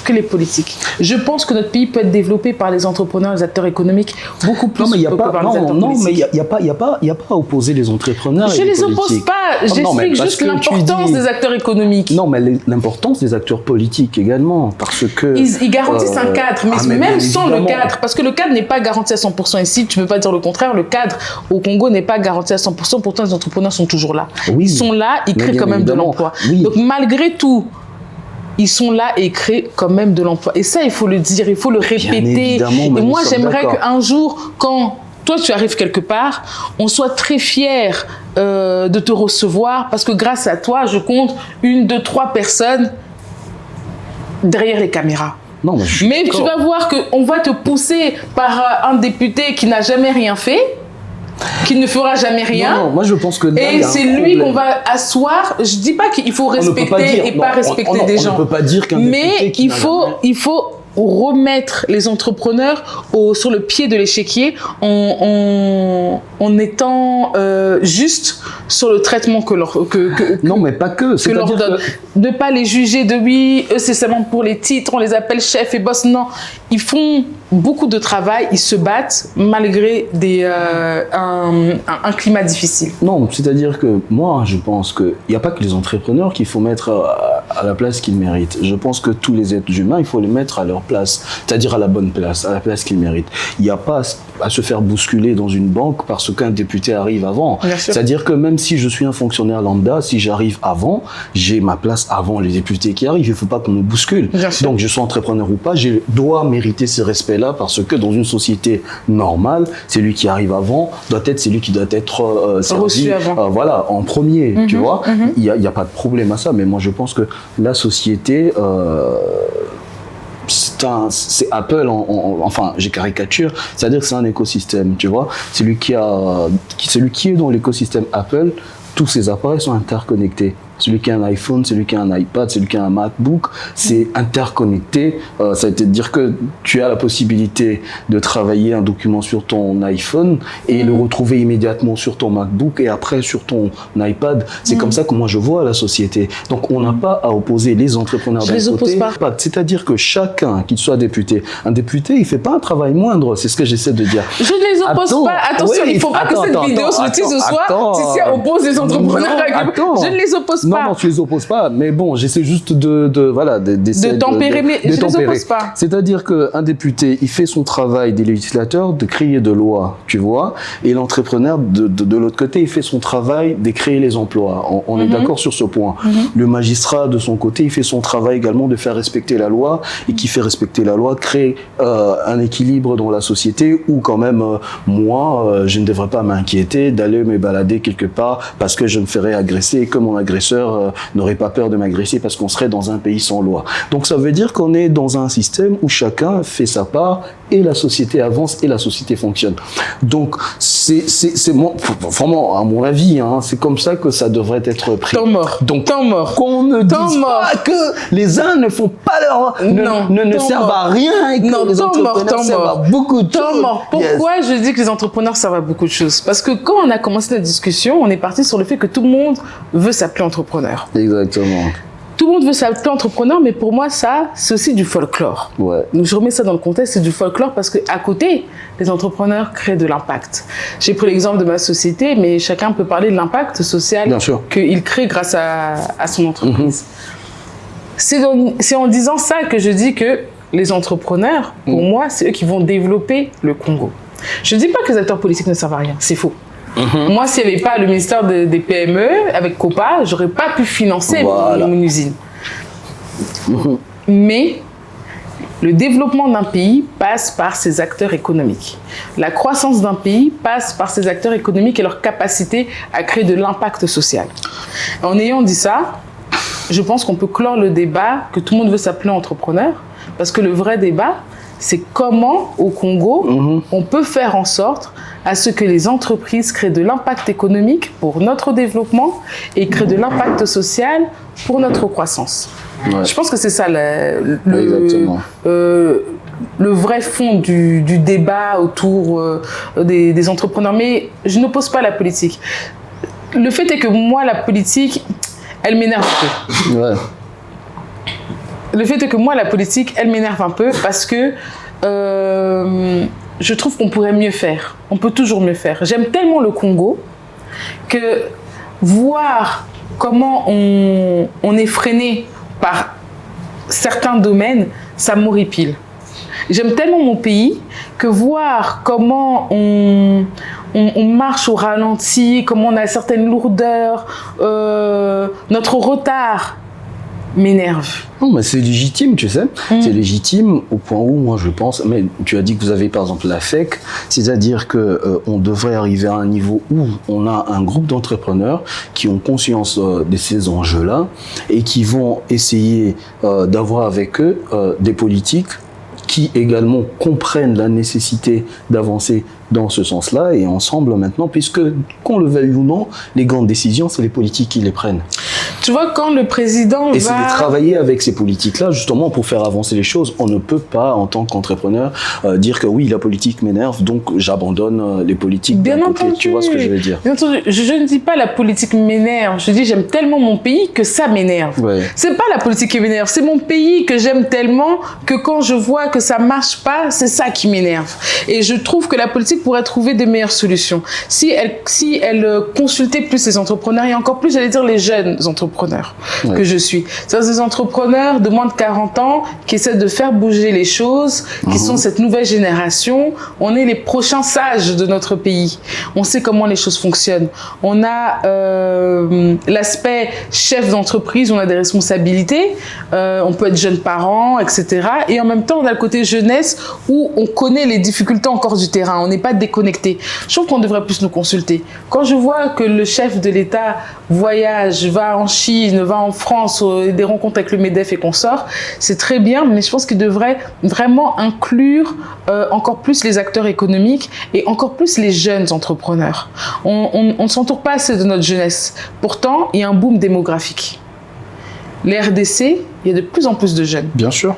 B: que les politiques. Je pense que notre pays peut être développé par les entrepreneurs, les acteurs économiques, beaucoup plus que par les acteurs politiques.
A: Mais il n'y a pas à opposer les entrepreneurs
B: et
A: les politiques.
B: Je ne les oppose pas, j'explique juste l'importance des acteurs économiques.
A: Non, mais l'importance des acteurs politiques également, parce que...
B: Ils garantissent un cadre, mais même sans le cadre, parce que le cadre n'est pas garanti à 100%. Ici, tu ne peux pas dire le contraire, le cadre au Congo n'est pas garanti à 100%, pourtant les entrepreneurs sont toujours là. Oui, ils sont là, ils créent quand même de l'emploi. Oui. Donc malgré tout, ils sont là et créent quand même de l'emploi. Et ça, il faut le dire, il faut le répéter. Et moi, j'aimerais qu'un jour, quand toi, tu arrives quelque part, on soit très fiers de te recevoir parce que grâce à toi, je compte 1, 2, 3 personnes derrière les caméras.
A: Non,
B: mais tu vas voir qu'on va te pousser par un député qui n'a jamais rien fait, qui ne fera jamais rien.
A: Non, moi je pense que là,
B: et c'est lui qu'on va assoir. Je dis pas qu'il faut respecter et pas respecter des gens.
A: On ne peut pas dire qu'un député qui
B: il faut remettre les entrepreneurs sur le pied de l'échiquier en étant juste sur le traitement que leur
A: non mais pas que
B: leur donne. Ne pas les juger de oui, eux c'est seulement pour les titres, on les appelle chefs et boss. Non, ils font beaucoup de travail, ils se battent malgré un climat difficile.
A: Non, c'est-à-dire que moi je pense qu'il n'y a pas que les entrepreneurs qu'il faut mettre à la place qu'ils méritent. Je pense que tous les êtres humains, il faut les mettre à leur place, c'est-à-dire à la bonne place, à la place qu'ils méritent. Il n'y a pas à se faire bousculer dans une banque parce qu'un député arrive avant. C'est-à-dire que même si je suis un fonctionnaire lambda, si j'arrive avant, j'ai ma place avant les députés qui arrivent. Il ne faut pas qu'on me bouscule. Donc je sois entrepreneur ou pas, je dois mériter ces respects-là parce que dans une société normale, celui qui arrive avant doit être celui qui doit être servi voilà, en premier. Tu vois, il n'y a pas de problème à ça. Mais moi je pense que la société... c'est Apple, enfin j'ai caricature, c'est-à-dire que c'est un écosystème, tu vois. Celui qui est dans l'écosystème Apple, tous ces appareils sont interconnectés. Celui qui a un iPhone, celui qui a un iPad, celui qui a un MacBook, c'est interconnecté. Ça veut dire que tu as la possibilité de travailler un document sur ton iPhone et le retrouver immédiatement sur ton MacBook et après sur ton iPad. C'est comme ça que moi je vois la société. Donc on n'a pas à opposer les entrepreneurs d'un côté. C'est-à-dire que chacun, qu'il soit député, un député, il fait pas un travail moindre. C'est ce que j'essaie de dire.
B: Je ne les oppose pas. Attention, il ne faut pas que cette vidéo sur le titre ce soit Tissia oppose les entrepreneurs. Je ne les oppose pas. pas.
A: Non, tu les opposes pas. Mais bon, j'essaie juste d'essayer
B: de tempérer, mais je les oppose pas.
A: C'est-à-dire qu'un député, il fait son travail des législateurs de créer de lois, tu vois, et l'entrepreneur, de l'autre côté, il fait son travail de créer les emplois. On est d'accord sur ce point. Le magistrat, de son côté, il fait son travail également de faire respecter la loi, et qui fait respecter la loi, crée un équilibre dans la société où quand même, moi, je ne devrais pas m'inquiéter d'aller me balader quelque part parce que je me ferais agresser et que mon agresseur n'aurait pas peur de m'agresser parce qu'on serait dans un pays sans loi. Donc ça veut dire qu'on est dans un système où chacun fait sa part et la société avance et la société fonctionne. Donc c'est vraiment à mon avis, hein, c'est comme ça que ça devrait être pris.
B: Temps mort.
A: Donc
B: temps mort.
A: Qu'on ne dise pas que les uns ne font pas leur ne servent à rien et que les entrepreneurs servent à beaucoup de choses.
B: Pourquoi je dis que les entrepreneurs servent à beaucoup de choses? Parce que quand on a commencé la discussion, on est parti sur le fait que tout le monde veut s'appeler entrepreneur.
A: Exactement.
B: Tout le monde veut s'appeler entrepreneur, mais pour moi, ça, c'est aussi du folklore.
A: Ouais.
B: Donc, je remets ça dans le contexte, c'est du folklore parce qu'à côté, les entrepreneurs créent de l'impact. J'ai pris l'exemple de ma société, mais chacun peut parler de l'impact social qu'il crée grâce à son entreprise. C'est en disant ça que je dis que les entrepreneurs, pour moi, c'est eux qui vont développer le Congo. Je ne dis pas que les acteurs politiques ne servent à rien, c'est faux. Moi, s'il n'y avait pas le ministère des PME avec COPA, j'aurais pas pu financer mon usine. Mais le développement d'un pays passe par ses acteurs économiques. La croissance d'un pays passe par ses acteurs économiques et leur capacité à créer de l'impact social. En ayant dit ça, je pense qu'on peut clore le débat que tout le monde veut s'appeler entrepreneur, parce que le vrai débat, c'est comment, au Congo, on peut faire en sorte à ce que les entreprises créent de l'impact économique pour notre développement et créent de l'impact social pour notre croissance. Ouais. Je pense que c'est ça le vrai fond du débat autour des entrepreneurs. Mais je n'oppose pas la politique. Le fait est que moi, la politique, elle m'énerve un peu. Ouais. Le fait est que moi, la politique, elle m'énerve un peu parce que je trouve qu'on pourrait mieux faire. On peut toujours mieux faire. J'aime tellement le Congo que voir comment on est freiné par certains domaines, ça m'horripile. J'aime tellement mon pays que voir comment on marche au ralenti, comment on a certaines lourdeurs, notre retard m'énerve.
A: Non, mais c'est légitime, tu sais. C'est légitime au point où, moi, je pense... Mais tu as dit que vous avez, par exemple, la FEC, c'est-à-dire qu'on devrait arriver à un niveau où on a un groupe d'entrepreneurs qui ont conscience de ces enjeux-là et qui vont essayer d'avoir avec eux des politiques qui également comprennent la nécessité d'avancer dans ce sens-là et ensemble maintenant, puisque qu'on le veuille ou non, les grandes décisions, c'est les politiques qui les prennent.
B: Tu vois, quand le président
A: Et c'est de travailler avec ces politiques-là, justement, pour faire avancer les choses. On ne peut pas, en tant qu'entrepreneur, dire que oui, la politique m'énerve, donc j'abandonne les politiques d'un côté. Tu vois ce que je veux dire?
B: Bien entendu. Je ne dis pas la politique m'énerve. Je dis j'aime tellement mon pays que ça m'énerve. Ouais. C'est pas la politique qui m'énerve, c'est mon pays que j'aime tellement que quand je vois que ça marche pas, c'est ça qui m'énerve. Et je trouve que la politique pourrait trouver des meilleures solutions. Si elle consultait plus les entrepreneurs et encore plus, j'allais dire les jeunes entrepreneurs que je suis. C'est des entrepreneurs de moins de 40 ans qui essaient de faire bouger les choses, qui sont cette nouvelle génération. On est les prochains sages de notre pays. On sait comment les choses fonctionnent. On a l'aspect chef d'entreprise, on a des responsabilités, on peut être jeune parent, etc. Et en même temps, on a le côté jeunesse où on connaît les difficultés encore du terrain. On n'est pas déconnecté. Je trouve qu'on devrait plus nous consulter. Quand je vois que le chef de l'État voyage, va en Chine, va en France, des rencontres avec le MEDEF et consorts, c'est très bien, mais je pense qu'il devrait vraiment inclure encore plus les acteurs économiques et encore plus les jeunes entrepreneurs. On ne s'entoure pas assez de notre jeunesse. Pourtant, il y a un boom démographique. Les RDC, il y a de plus en plus de jeunes.
A: Bien sûr.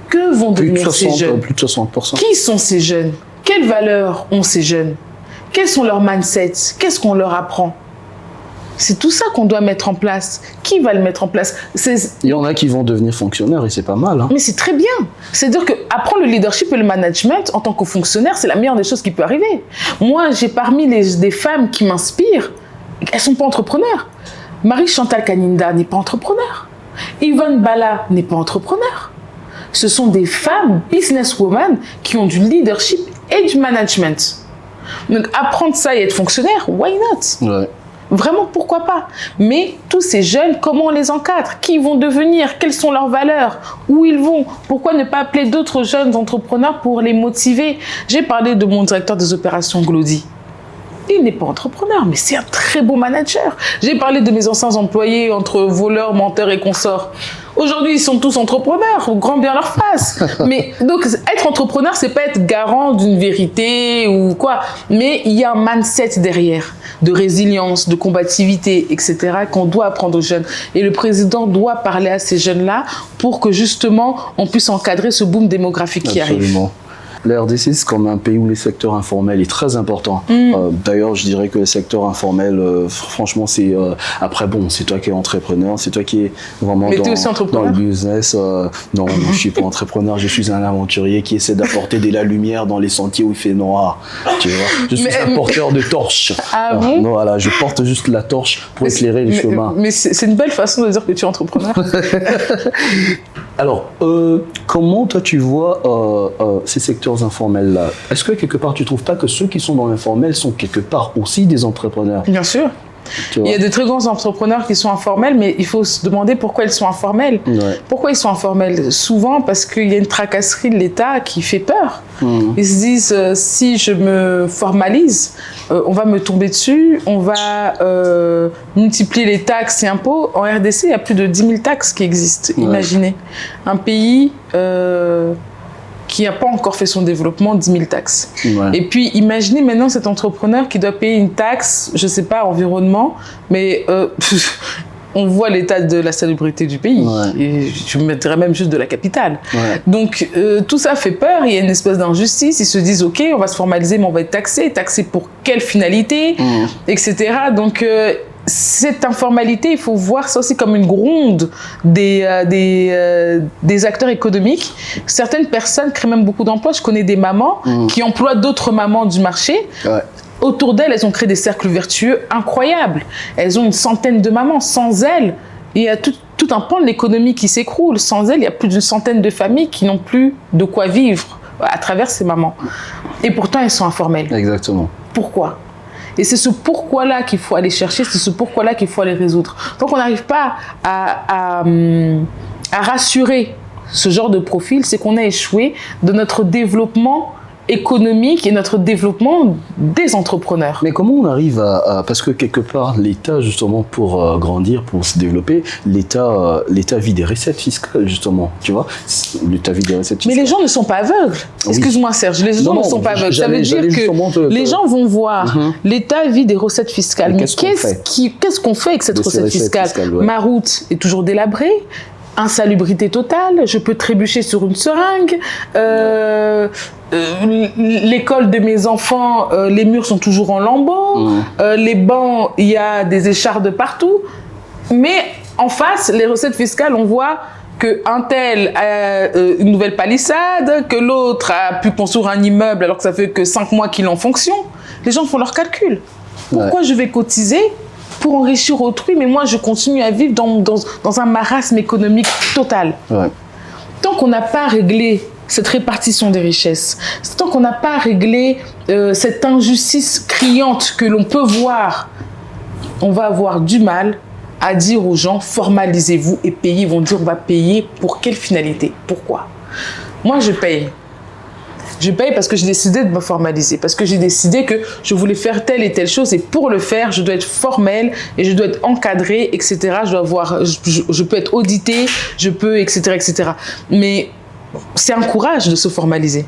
B: Que vont devenir ces jeunes?
A: Plus de 60%.
B: Qui sont ces jeunes? Quelles valeurs ont ces jeunes? Quels sont leurs mindsets? Qu'est-ce qu'on leur apprend? C'est tout ça qu'on doit mettre en place. Qui va le mettre en place?
A: Il y en a qui vont devenir fonctionnaires et c'est pas mal. Hein.
B: Mais c'est très bien. C'est-à-dire qu'apprendre le leadership et le management en tant que fonctionnaire, c'est la meilleure des choses qui peut arriver. Moi, j'ai parmi des femmes qui m'inspirent, elles ne sont pas entrepreneurs. Marie-Chantal Kaninda n'est pas entrepreneur. Yvonne Bala n'est pas entrepreneur. Ce sont des femmes businesswomen qui ont du leadership et du management. Donc, apprendre ça et être fonctionnaire, why not?
A: Ouais.
B: Vraiment, pourquoi pas? Mais tous ces jeunes, comment on les encadre? Qui ils vont devenir? Quelles sont leurs valeurs? Où ils vont? Pourquoi ne pas appeler d'autres jeunes entrepreneurs pour les motiver? J'ai parlé de mon directeur des opérations, Glody. Il n'est pas entrepreneur, mais c'est un très beau manager. J'ai parlé de mes anciens employés entre voleurs, menteurs et consorts. Aujourd'hui, ils sont tous entrepreneurs, grand bien leur face. Mais donc, être entrepreneur, c'est pas être garant d'une vérité ou quoi. Mais il y a un mindset derrière, de résilience, de combativité, etc., qu'on doit apprendre aux jeunes. Et le président doit parler à ces jeunes-là pour que justement, on puisse encadrer ce boom démographique qui arrive.
A: Absolument. La RDC, c'est comme un pays où le secteur informel est très important. D'ailleurs, je dirais que le secteur informel, franchement, c'est... après, bon, c'est toi qui es entrepreneur, c'est toi qui es vraiment dans le business. Non, je ne suis pas entrepreneur, je suis un aventurier qui essaie d'apporter de la lumière dans les sentiers où il fait noir. Tu vois, je suis un porteur de torche.
B: Ah bon?
A: Non, voilà, je porte juste la torche pour éclairer les chemins.
B: Mais c'est une belle façon de dire que tu es entrepreneur.
A: Alors, comment toi tu vois ces secteurs informels-là? Est-ce que quelque part tu ne trouves pas que ceux qui sont dans l'informel sont quelque part aussi des entrepreneurs?
B: Bien sûr. Il y a de très grands entrepreneurs qui sont informels, mais il faut se demander pourquoi ils sont informels.
A: Ouais.
B: Pourquoi ils sont informels? Souvent parce qu'il y a une tracasserie de l'État qui fait peur. Ils se disent, si je me formalise, on va me tomber dessus, on va multiplier les taxes et impôts. En RDC, il y a plus de 10 000 taxes qui existent. Ouais. Imaginez. Un pays qui n'a pas encore fait son développement, 10 000 taxes. Ouais. Et puis, imaginez maintenant cet entrepreneur qui doit payer une taxe, je ne sais pas, environnement, mais on voit l'état de la salubrité du pays. Ouais. Et je me mettrais même juste de la capitale. Ouais. Donc, tout ça fait peur, il y a une espèce d'injustice. Ils se disent, OK, on va se formaliser, mais on va être taxé. Taxé pour quelle finalité, etc. Donc, cette informalité, il faut voir ça aussi comme une gronde des acteurs économiques. Certaines personnes créent même beaucoup d'emplois. Je connais des mamans qui emploient d'autres mamans du marché. Ouais. Autour d'elles, elles ont créé des cercles vertueux incroyables. Elles ont une centaine de mamans. Sans elles, il y a tout un pan de l'économie qui s'écroule. Sans elles, il y a plus d'une centaine de familles qui n'ont plus de quoi vivre à travers ces mamans. Et pourtant, elles sont informelles.
A: Exactement.
B: Pourquoi ? Et c'est ce pourquoi-là qu'il faut aller chercher, c'est ce pourquoi-là qu'il faut aller résoudre. Donc, on n'arrive pas à rassurer ce genre de profil, c'est qu'on a échoué de notre développement économique et notre développement des entrepreneurs.
A: Mais comment on arrive parce que quelque part l'État justement pour grandir, pour se développer, l'État vit des recettes fiscales justement, tu vois, l'État vit des recettes fiscales.
B: Mais les gens ne sont pas aveugles. Excuse-moi Serge, les gens ne sont pas aveugles. Ça veut dire que les gens vont voir l'État vit des recettes fiscales. Mais qu'est-ce qu'on fait avec cette recette fiscale? Ma route est toujours délabrée. Insalubrité totale, je peux trébucher sur une seringue, l'école de mes enfants, les murs sont toujours en lambeaux, les bancs, il y a des échardes partout, mais en face, les recettes fiscales, on voit qu'un tel a une nouvelle palissade, que l'autre a pu construire un immeuble alors que ça fait que 5 mois qu'il est en fonction. Les gens font leurs calculs. Pourquoi je vais cotiser pour enrichir autrui, mais moi je continue à vivre dans un marasme économique total. Tant qu'on n'a pas réglé cette répartition des richesses, tant qu'on n'a pas réglé cette injustice criante que l'on peut voir, on va avoir du mal à dire aux gens formalisez-vous et payez. Ils vont dire on va payer pour quelle finalité? Pourquoi? Moi je paye. Je paye parce que j'ai décidé de me formaliser, parce que j'ai décidé que je voulais faire telle et telle chose et pour le faire, je dois être formel et je dois être encadré, etc. Je peux être audité, je peux, etc., etc. Mais c'est un courage de se formaliser.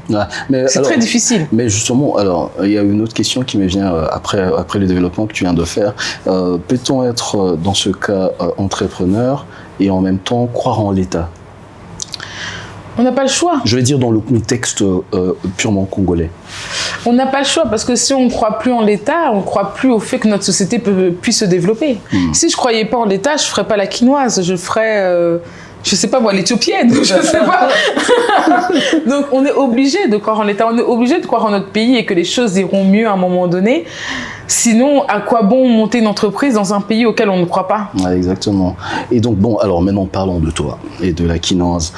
B: C'est très difficile.
A: Mais justement, alors, il y a une autre question qui me vient après le développement que tu viens de faire. Peut-on être, dans ce cas, entrepreneur et en même temps croire en l'État?
B: On n'a pas le choix. Je
A: veux dire dans le contexte purement congolais.
B: On n'a pas le choix parce que si on ne croit plus en l'État, on ne croit plus au fait que notre société puisse se développer. Si je ne croyais pas en l'État, je ne ferais pas la quinoise, je ferais je sais pas moi, l'éthiopienne, je sais pas. Donc on est obligé de croire en l'État, on est obligé de croire en notre pays et que les choses iront mieux à un moment donné. Sinon, à quoi bon monter une entreprise dans un pays auquel on ne croit pas?
A: Ouais, exactement. Et donc, bon, alors maintenant parlons de toi et de la quinoise.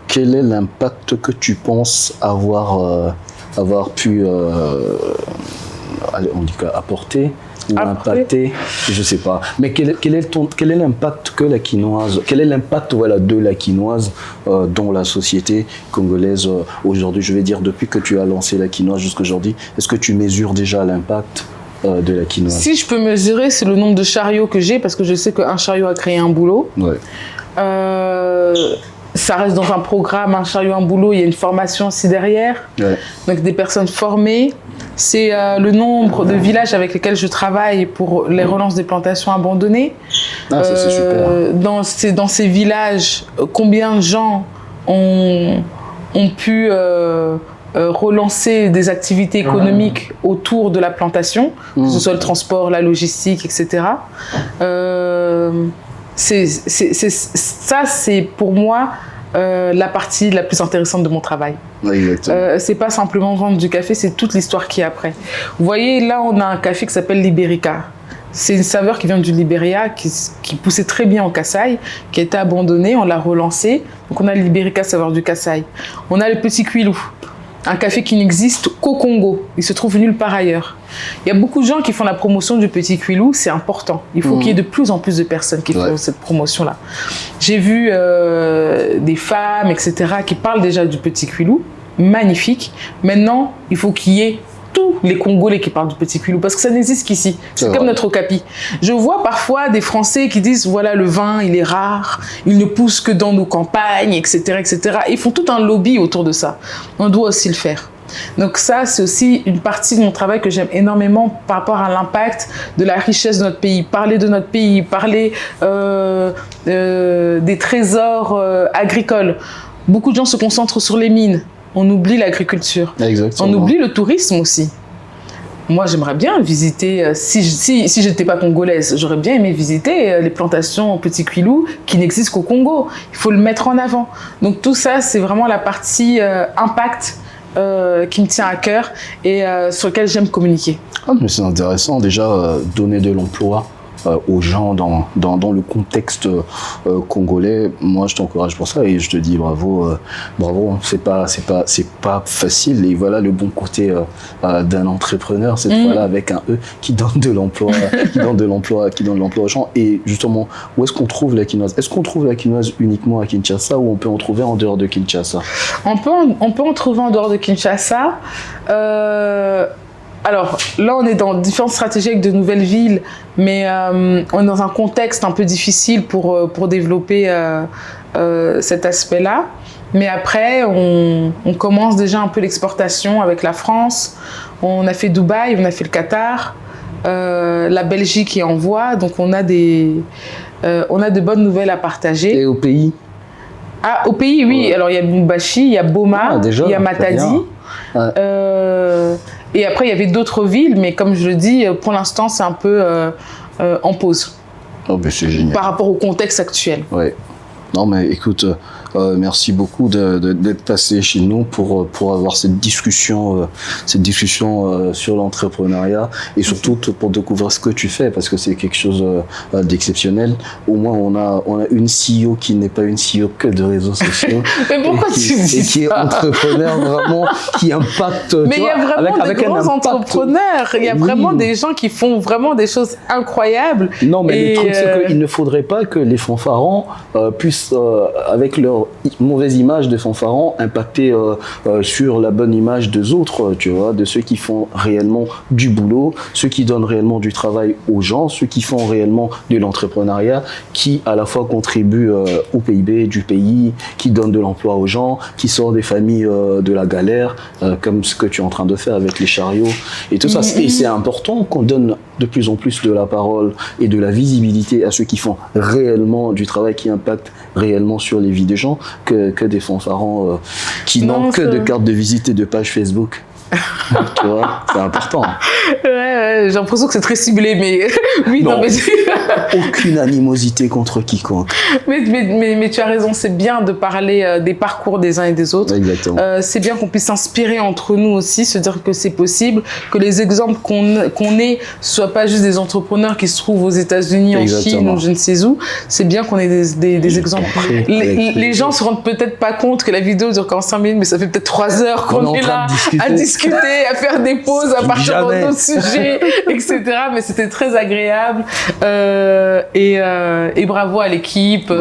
A: Quel est l'impact que tu penses avoir pu, allez, on dit quoi, apporter ou impacter, je sais pas. Mais quel est l'impact que la quinoise, quel est l'impact voilà, de la quinoise dans la société congolaise aujourd'hui? Je vais dire, depuis que tu as lancé la quinoise jusqu'aujourd'hui, est-ce que tu mesures déjà l'impact de la quinoise?
B: Si je peux mesurer, c'est le nombre de chariots que j'ai, parce que je sais qu'un chariot a créé un boulot.
A: Ouais.
B: Ça reste dans un programme, un chariot, un boulot, il y a une formation aussi derrière. Ouais. Donc des personnes formées. C'est le nombre de villages avec lesquels je travaille pour les relances des plantations abandonnées.
A: Ah, ça c'est super.
B: Dans ces villages, combien de gens ont pu relancer des activités économiques autour de la plantation, que ce soit le transport, la logistique, etc. Ça, c'est pour moi la partie la plus intéressante de mon travail. C'est pas simplement vendre du café, c'est toute l'histoire qui est après. Vous voyez, là, on a un café qui s'appelle Liberica. C'est une saveur qui vient du Libéria, qui poussait très bien au Kasaï, qui a été abandonnée, on l'a relancé. Donc on a le Liberica saveur du Kasaï. On a le Petit Quilou, un café qui n'existe qu'au Congo. Il se trouve nulle part ailleurs. Il y a beaucoup de gens qui font la promotion du Petit Quilou, c'est important. Il faut qu'il y ait de plus en plus de personnes qui font cette promotion-là. J'ai vu des femmes, etc., qui parlent déjà du Petit Quilou. Magnifique. Maintenant, il faut qu'il y ait tous les Congolais qui parlent du Petit Quilou, parce que ça n'existe qu'ici. C'est comme notre Okapi. Je vois parfois des Français qui disent, voilà, le vin, il est rare, il ne pousse que dans nos campagnes, etc., etc. Et ils font tout un lobby autour de ça. On doit aussi le faire. Donc ça, c'est aussi une partie de mon travail que j'aime énormément par rapport à l'impact de la richesse de notre pays. Parler de notre pays, parler des trésors agricoles. Beaucoup de gens se concentrent sur les mines. On oublie l'agriculture. On oublie le tourisme aussi. Moi, j'aimerais bien visiter, si je n'étais pas congolaise, j'aurais bien aimé visiter les plantations Petit Quilou qui n'existent qu'au Congo. Il faut le mettre en avant. Donc tout ça, c'est vraiment la partie impact qui me tient à cœur et sur laquelle j'aime communiquer.
A: Ah, mais c'est intéressant déjà, donner de l'emploi aux gens dans le contexte congolais. Moi, je t'encourage pour ça et je te dis bravo. Bravo, c'est pas facile. Et voilà le bon côté d'un entrepreneur, cette fois-là, avec un E qui donne de l'emploi, qui donne de l'emploi aux gens. Et justement, où est-ce qu'on trouve la quinoise? Est-ce qu'on trouve la quinoise uniquement à Kinshasa ou on peut en trouver en dehors de Kinshasa?
B: On peut en trouver en dehors de Kinshasa. Alors là, on est dans différentes stratégies avec de nouvelles villes, mais on est dans un contexte un peu difficile pour développer cet aspect-là. Mais après, on commence déjà un peu l'exportation avec la France. On a fait Dubaï, on a fait le Qatar, la Belgique est en voie. Donc on a de bonnes nouvelles à partager.
A: Et au pays?
B: Ah, au pays, oui. Alors il y a Lubumbashi, il y a Boma, il y a Matadi. Et après, il y avait d'autres villes, mais comme je le dis, pour l'instant, c'est un peu en pause.
A: Oh, ben c'est génial.
B: Par rapport au contexte actuel.
A: Oui. Non, mais écoute, merci beaucoup d'être passé chez nous pour avoir cette discussion sur l'entrepreneuriat et surtout pour découvrir ce que tu fais parce que c'est quelque chose d'exceptionnel. Au moins, on a une CEO qui n'est pas une CEO que de réseaux sociaux.
B: Mais pourquoi tu dis ça?
A: Et qui est entrepreneur vraiment, qui impacte.
B: Mais il y a vraiment des grands entrepreneurs. Il y a vraiment des gens qui font vraiment des choses incroyables.
A: Non, mais le truc, c'est qu'il ne faudrait pas que les fanfarons puissent, avec leur mauvaise image de fanfarons, impacter sur la bonne image des autres, tu vois, de ceux qui font réellement du boulot, ceux qui donnent réellement du travail aux gens, ceux qui font réellement de l'entrepreneuriat, qui à la fois contribuent au PIB du pays, qui donnent de l'emploi aux gens, qui sortent des familles de la galère, comme ce que tu es en train de faire avec les chariots et tout ça. Et c'est important qu'on donne de plus en plus de la parole et de la visibilité à ceux qui font réellement du travail qui impacte réellement sur les vies des gens que des fanfarons qui n'ont que de cartes de visite et de pages Facebook. Tu vois, c'est important.
B: Ouais, j'ai l'impression que c'est très ciblé, mais oui, non, mais
A: aucune animosité contre quiconque.
B: Mais tu as raison, c'est bien de parler des parcours des uns et des autres.
A: Exactement.
B: C'est bien qu'on puisse s'inspirer entre nous aussi, se dire que c'est possible, que les exemples qu'on ait soient pas juste des entrepreneurs qui se trouvent aux États-Unis, en Chine ou je ne sais où. C'est bien qu'on ait des exemples. Les gens se rendent peut-être pas compte que la vidéo dure qu'en 5 minutes, mais ça fait peut-être 3 heures qu'on est là à discuter, à faire des pauses, à partir dans d'autres sujets, etc. Mais c'était très agréable. Et bravo à l'équipe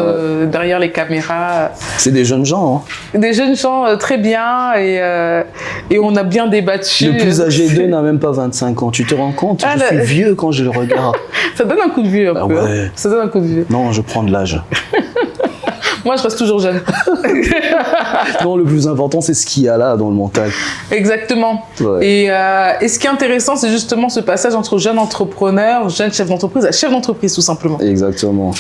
B: derrière les caméras.
A: C'est des jeunes gens. Hein.
B: Des jeunes gens très bien et on a bien débattu.
A: Le plus âgé d'eux n'a même pas 25 ans. Tu te rends compte? Je suis vieux quand je le regarde.
B: Ça donne un coup de vieux un peu.
A: Ouais.
B: Ça donne un coup de vieux.
A: Non, je prends de l'âge.
B: Moi, je reste toujours jeune.
A: Non, le plus important, c'est ce qu'il y a là dans le mental.
B: Exactement. Ouais. Et ce qui est intéressant, c'est justement ce passage entre jeune entrepreneur, jeune chef d'entreprise à chef d'entreprise, tout simplement.
A: Exactement.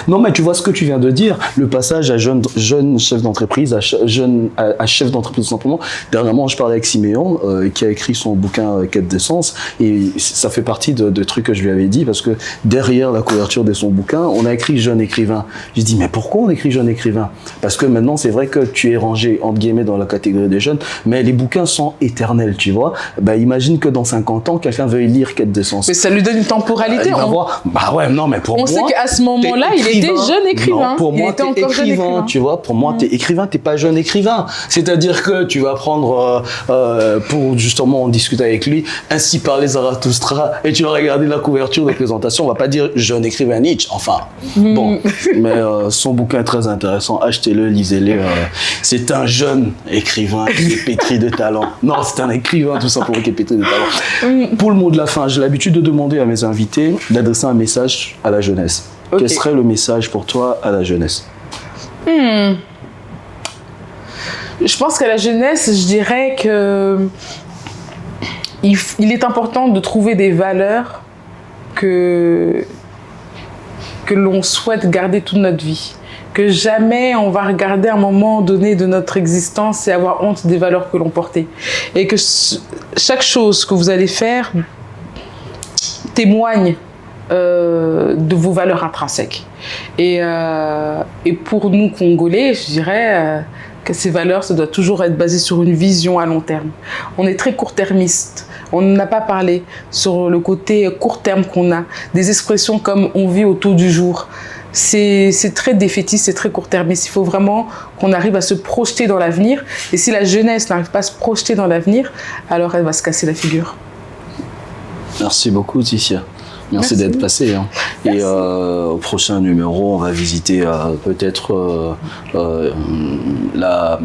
B: Non,
A: mais tu vois ce que tu viens de dire, le passage à jeune chef d'entreprise, à chef d'entreprise, tout simplement. Dernièrement, je parlais avec Siméon, qui a écrit son bouquin Quête d'essence, et ça fait partie de trucs que je lui avais dit, parce que derrière la couverture de son bouquin, on a écrit jeune écrivain. J'ai dit, mais pourquoi on écrit jeune écrivain? Parce que maintenant, c'est vrai que tu es rangé, entre guillemets, dans la catégorie des jeunes, mais les bouquins sont éternels, tu vois. Bah, imagine que dans 50 ans, quelqu'un veuille lire Quête d'essence.
B: Mais ça lui donne une temporalité.
A: Bah ouais, non, mais pour moi...
B: On sait qu'à ce moment-là, il était jeune écrivain.
A: Non, pour moi, t'es écrivain, tu vois. Pour moi, t'es écrivain, t'es pas jeune écrivain. C'est-à-dire que tu vas prendre, pour justement en discuter avec lui, Ainsi parlait Zarathustra, et tu vas regarder la couverture de présentation, on va pas dire jeune écrivain Nietzsche, enfin, bon, mais son bouquin est très intéressant, achetez-le, lisez-le. C'est un jeune écrivain qui est pétri de talent. Non, c'est un écrivain tout simplement qui est pétri de talent. Pour le mot de la fin, j'ai l'habitude de demander à mes invités d'adresser un message à la jeunesse. Okay. Quel serait le message pour toi à la jeunesse?
B: Je pense qu'à la jeunesse, je dirais que il est important de trouver des valeurs que l'on souhaite garder toute notre vie. Que jamais on va regarder à un moment donné de notre existence et avoir honte des valeurs que l'on portait. Et que chaque chose que vous allez faire témoigne de vos valeurs intrinsèques. Et pour nous, Congolais, je dirais que ces valeurs, ça doit toujours être basé sur une vision à long terme. On est très court-termiste. On n'a pas parlé sur le côté court terme qu'on a. Des expressions comme « on vit au taux du jour ». C'est très défaitiste, c'est très court-termiste. Il faut vraiment qu'on arrive à se projeter dans l'avenir. Et si la jeunesse n'arrive pas à se projeter dans l'avenir, alors elle va se casser la figure.
A: Merci beaucoup, Ticia. Merci d'être passé. Hein. Et au prochain numéro, on va visiter peut-être la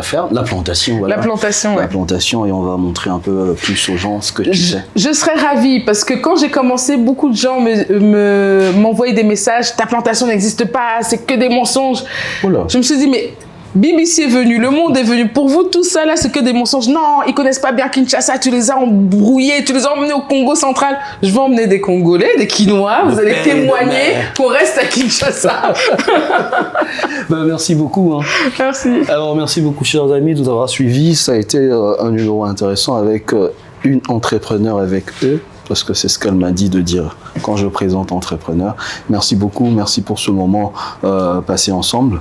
A: ferme, la plantation. Voilà.
B: La plantation,
A: La plantation, et on va montrer un peu plus aux gens ce que tu sais.
B: Je serais ravie, parce que quand j'ai commencé, beaucoup de gens m'envoyaient des messages. Ta plantation n'existe pas, c'est que des mensonges. Oula. Je me suis dit, mais... BBC est venu, le monde est venu. Pour vous, tout ça là, c'est que des mensonges. Non, ils connaissent pas bien Kinshasa. Tu les as embrouillés, tu les as emmenés au Congo central. Je vais emmener des Congolais, des Quinois. Vous allez témoigner qu'on reste à Kinshasa.
A: Merci beaucoup. Hein.
B: Merci.
A: Alors, merci beaucoup, chers amis, de nous avoir suivis. Ça a été un numéro intéressant avec une entrepreneur avec eux. Parce que c'est ce qu'elle m'a dit de dire quand je présente entrepreneur. Merci beaucoup, merci pour ce moment passé ensemble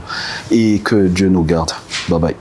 A: et que Dieu nous garde. Bye bye.